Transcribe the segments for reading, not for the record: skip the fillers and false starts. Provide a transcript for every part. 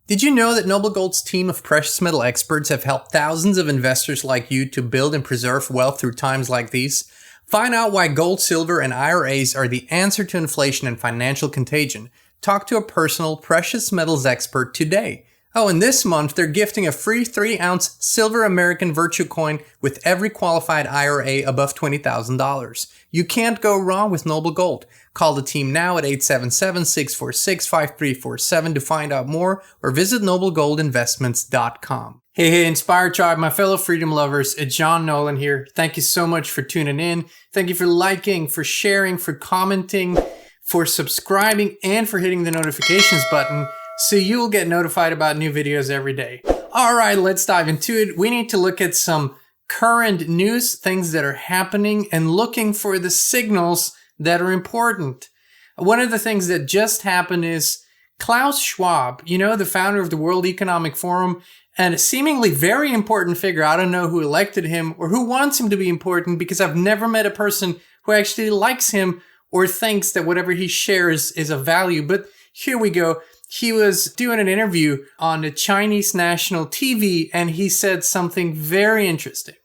Did you know that Noble Gold's team of precious metal experts have helped thousands of investors like you to build and preserve wealth through times like these? Find out why gold, silver, and IRAs are the answer to inflation and financial contagion. Talk to a personal precious metals expert today. Oh, and this month they're gifting a free 3-ounce silver American Virtue coin with every qualified IRA above $20,000. You can't go wrong with Noble Gold. Call the team now at 877-646-5347 to find out more or visit noblegoldinvestments.com. Hey, Inspired Tribe, my fellow freedom lovers, it's John Nolan here. Thank you so much for tuning in. Thank you for liking, for sharing, for commenting, for subscribing, and for hitting the notifications button so you'll get notified about new videos every day. All right, let's dive into it. We need to look at some current news, things that are happening, and looking for the signals that are important. One of the things that just happened is Klaus Schwab, the founder of the World Economic Forum, and a seemingly very important figure. I don't know who elected him or who wants him to be important because I've never met a person who actually likes him or thinks that whatever he shares is of value. But here we go. He was doing an interview on the Chinese national TV, and he said something very interesting.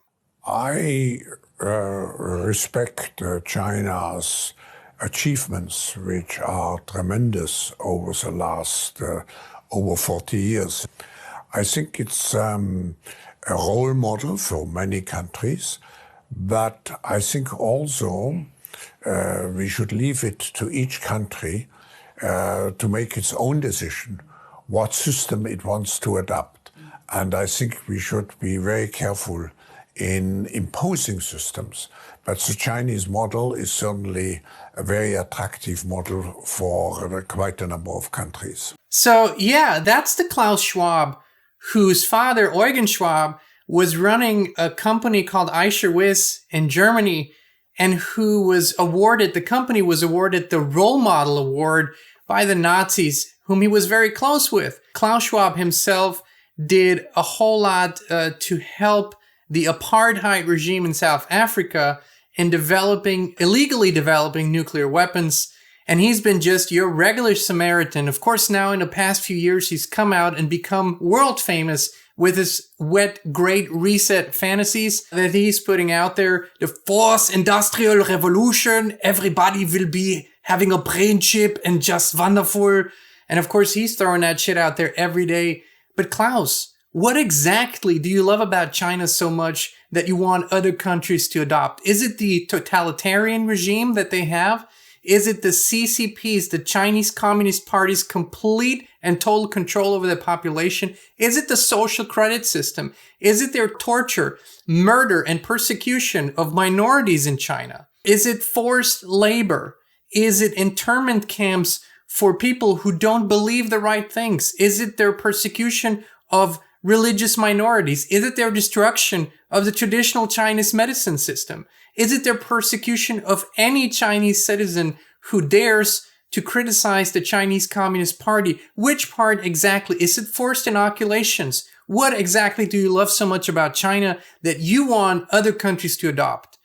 I respect China's achievements, which are tremendous over the last over 40 years. I think it's a role model for many countries, but I think also we should leave it to each country to make its own decision what system it wants to adopt. And I think we should be very careful in imposing systems. But the Chinese model is certainly a very attractive model for quite a number of countries. So yeah, that's the Klaus Schwab, whose father, Eugen Schwab, was running a company called Eicher-Wyss in Germany, and who was awarded, the company was awarded the Role Model Award by the Nazis, whom he was very close with. Klaus Schwab himself did a whole lot to help the apartheid regime in South Africa in illegally developing nuclear weapons. And he's been just your regular Samaritan. Of course, now in the past few years, he's come out and become world famous with his wet Great Reset fantasies that he's putting out there. The fourth industrial revolution, everybody will be having a brain chip and just wonderful. And of course, he's throwing that shit out there every day. But Klaus, what exactly do you love about China so much that you want other countries to adopt? Is it the totalitarian regime that they have? Is it the CCP's, the Chinese Communist Party's complete and total control over the population? Is it the social credit system? Is it their torture, murder, and persecution of minorities in China? Is it forced labor? Is it internment camps for people who don't believe the right things? Is it their persecution of religious minorities? Is it their destruction of the traditional Chinese medicine system? Is it their persecution of any Chinese citizen who dares to criticize the Chinese Communist Party? Which part exactly? Is it forced inoculations? What exactly do you love so much about China that you want other countries to adopt?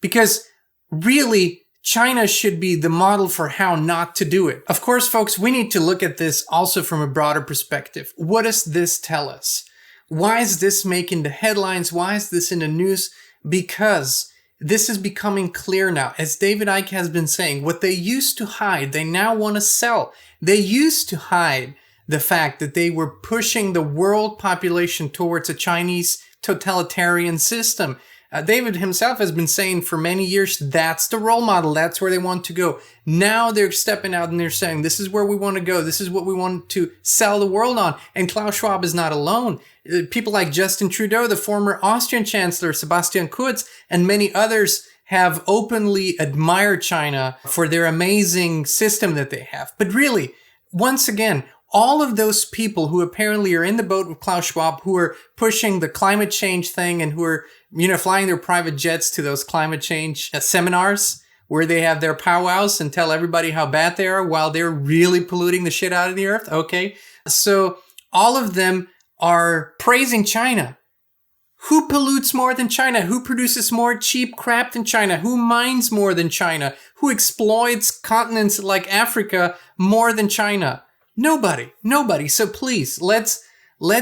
Because really, China should be the model for how not to do it. Of course, folks, we need to look at this also from a broader perspective. What does this tell us? Why is this making the headlines? Why is this in the news? Because this is becoming clear now. As David Icke has been saying, what they used to hide, they now want to sell. They used to hide the fact that they were pushing the world population towards a Chinese totalitarian system. David himself has been saying for many years, that's the role model. That's where they want to go. Now they're stepping out and they're saying, this is where we want to go. This is what we want to sell the world on. And Klaus Schwab is not alone. People like Justin Trudeau, the former Austrian Chancellor, Sebastian Kurz, and many others have openly admired China for their amazing system that they have. But really, once again, all of those people who apparently are in the boat with Klaus Schwab, who are pushing the climate change thing and who are, flying their private jets to those climate change seminars where they have their powwows and tell everybody how bad they are while they're really polluting the shit out of the earth. Okay. So all of them are praising China. Who pollutes more than China? Who produces more cheap crap than China? Who mines more than China? Who exploits continents like Africa more than China? Nobody. So please, let's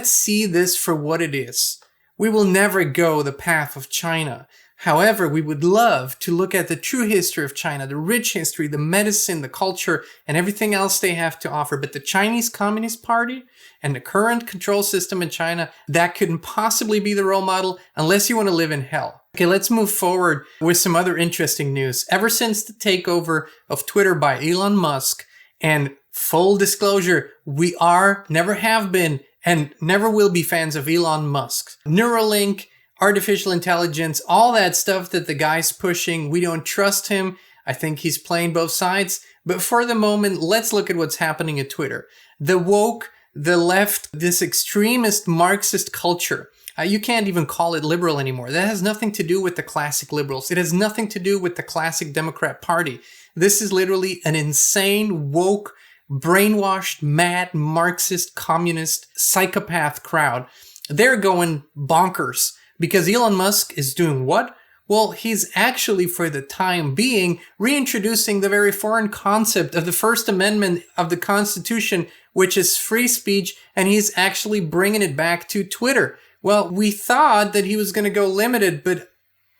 see this for what it is. We will never go the path of China. However, we would love to look at the true history of China, the rich history, the medicine, the culture, and everything else they have to offer. But the Chinese Communist Party and the current control system in China, that couldn't possibly be the role model unless you want to live in hell. Okay, let's move forward with some other interesting news. Ever since the takeover of Twitter by Elon Musk, and full disclosure, we are, never have been, and never will be fans of Elon Musk. Neuralink, artificial intelligence, all that stuff that the guy's pushing, we don't trust him. I think he's playing both sides. But for the moment, let's look at what's happening at Twitter. The woke, the left, this extremist Marxist culture. You can't even call it liberal anymore. That has nothing to do with the classic liberals. It has nothing to do with the classic Democrat Party. This is literally an insane, woke, brainwashed, mad, Marxist, communist, psychopath crowd. They're going bonkers because Elon Musk is doing what? Well, he's actually, for the time being, reintroducing the very foreign concept of the First Amendment of the Constitution, which is free speech, and he's actually bringing it back to Twitter. Well, we thought that he was going to go limited, but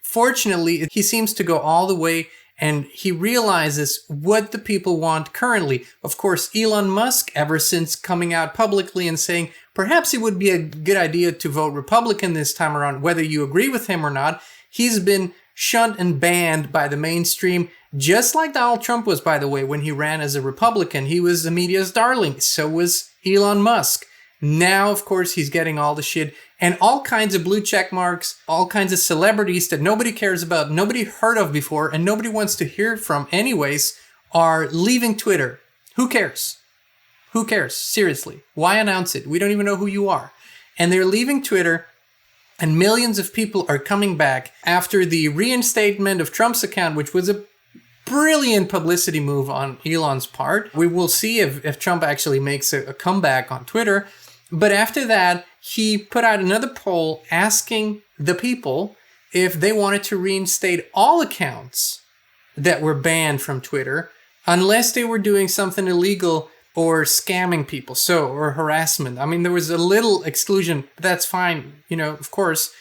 fortunately, he seems to go all the way, and he realizes what the people want currently. Of course, Elon Musk, ever since coming out publicly and saying perhaps it would be a good idea to vote Republican this time around, whether you agree with him or not, he's been shunned and banned by the mainstream, just like Donald Trump was, by the way, when he ran as a Republican. He was the media's darling. So was Elon Musk. Now, of course, he's getting all the shit and all kinds of blue check marks, all kinds of celebrities that nobody cares about, nobody heard of before, and nobody wants to hear from anyways, are leaving Twitter. Who cares? Who cares? Seriously. Why announce it? We don't even know who you are. And they're leaving Twitter, and millions of people are coming back after the reinstatement of Trump's account, which was a brilliant publicity move on Elon's part. We will see if Trump actually makes a comeback on Twitter. But after that, he put out another poll asking the people if they wanted to reinstate all accounts that were banned from Twitter, unless they were doing something illegal or scamming people, or harassment. I mean, there was a little exclusion, but that's fine, of course.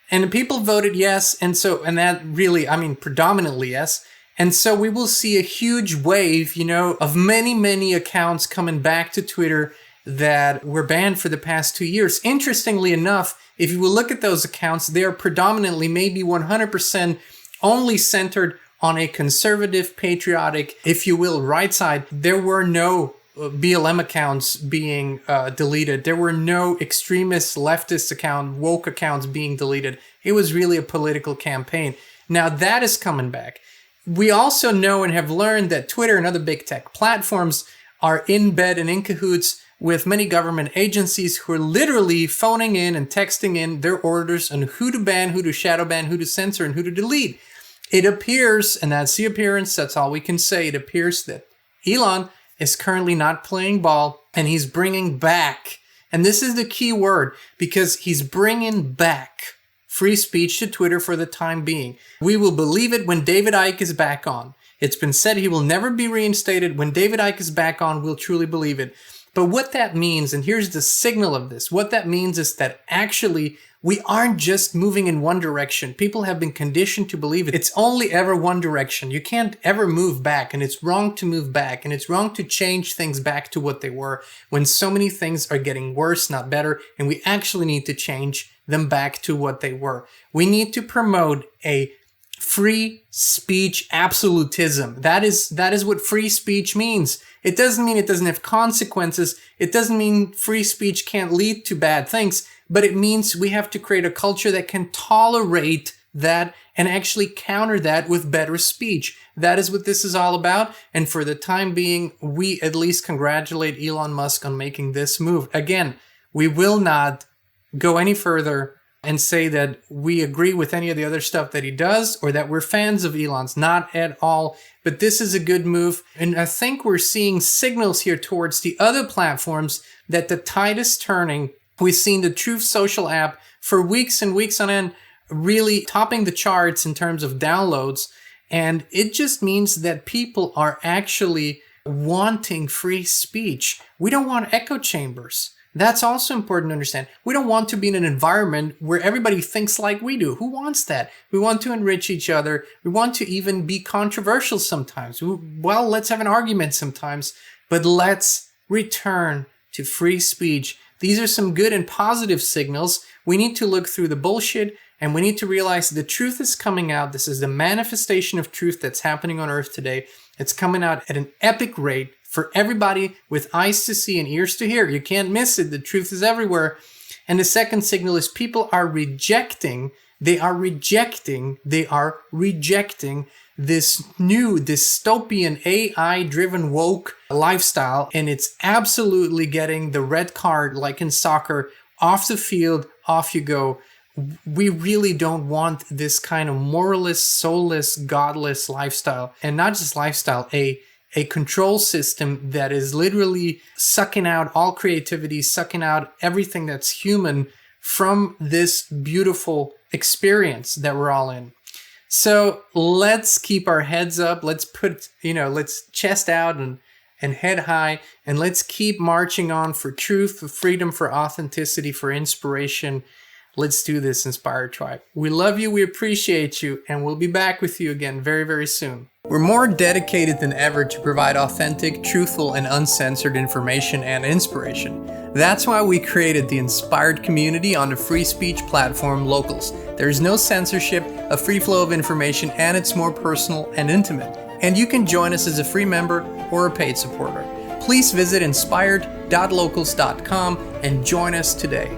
And the people voted yes, and that really, predominantly yes. And so we will see a huge wave, of many, many accounts coming back to Twitter that were banned for the past 2 years. Interestingly enough, if you will look at those accounts, they are predominantly, maybe 100%, only centered on a conservative, patriotic, if you will, right side. There were no BLM accounts being deleted. There were no extremist leftist woke accounts being deleted. It was really a political campaign. Now that is coming back. We also know and have learned that Twitter and other big tech platforms are in bed and in cahoots with many government agencies who are literally phoning in and texting in their orders on who to ban, who to shadow ban, who to censor, and who to delete. It appears, and that's the appearance, that's all we can say, it appears that Elon is currently not playing ball, and he's bringing back, and this is the key word, because he's bringing back free speech to Twitter for the time being. We will believe it when David Icke is back on. It's been said he will never be reinstated. When David Icke is back on, we'll truly believe it. But what that means, and here's the signal of this, what that means is that actually we aren't just moving in one direction. People have been conditioned to believe it's only ever one direction. You can't ever move back, and it's wrong to move back, and it's wrong to change things back to what they were when so many things are getting worse, not better, and we actually need to change them back to what they were. We need to promote a free speech absolutism. That is what free speech means. It doesn't mean it doesn't have consequences. It doesn't mean free speech can't lead to bad things, but it means we have to create a culture that can tolerate that and actually counter that with better speech. That is what this is all about. And for the time being, we at least congratulate Elon Musk on making this move. Again, we will not go any further and say that we agree with any of the other stuff that he does or that we're fans of Elon's. Not at all. But this is a good move. And I think we're seeing signals here towards the other platforms that the tide is turning. We've seen the Truth Social app for weeks and weeks on end really topping the charts in terms of downloads. And it just means that people are actually wanting free speech. We don't want echo chambers. That's also important to understand. We don't want to be in an environment where everybody thinks like we do. Who wants that? We want to enrich each other. We want to even be controversial sometimes. Well, let's have an argument sometimes, but let's return to free speech. These are some good and positive signals. We need to look through the bullshit, and we need to realize the truth is coming out. This is the manifestation of truth that's happening on Earth today. It's coming out at an epic rate for everybody with eyes to see and ears to hear. You can't miss it. The truth is everywhere. And the second signal is people are rejecting this new dystopian AI-driven woke lifestyle, and it's absolutely getting the red card, like in soccer, off the field, off you go. We really don't want this kind of moralist, soulless, godless lifestyle, and not just lifestyle, a control system that is literally sucking out all creativity, sucking out everything that's human from this beautiful experience that we're all in. So let's keep our heads up. Let's let's chest out and head high, and let's keep marching on for truth, for freedom, for authenticity, for inspiration. Let's do this, Inspired Tribe. We love you, we appreciate you, and we'll be back with you again very, very soon. We're more dedicated than ever to provide authentic, truthful, and uncensored information and inspiration. That's why we created the Inspired community on the free speech platform Locals. There's no censorship, a free flow of information, and it's more personal and intimate. And you can join us as a free member or a paid supporter. Please visit inspired.locals.com and join us today.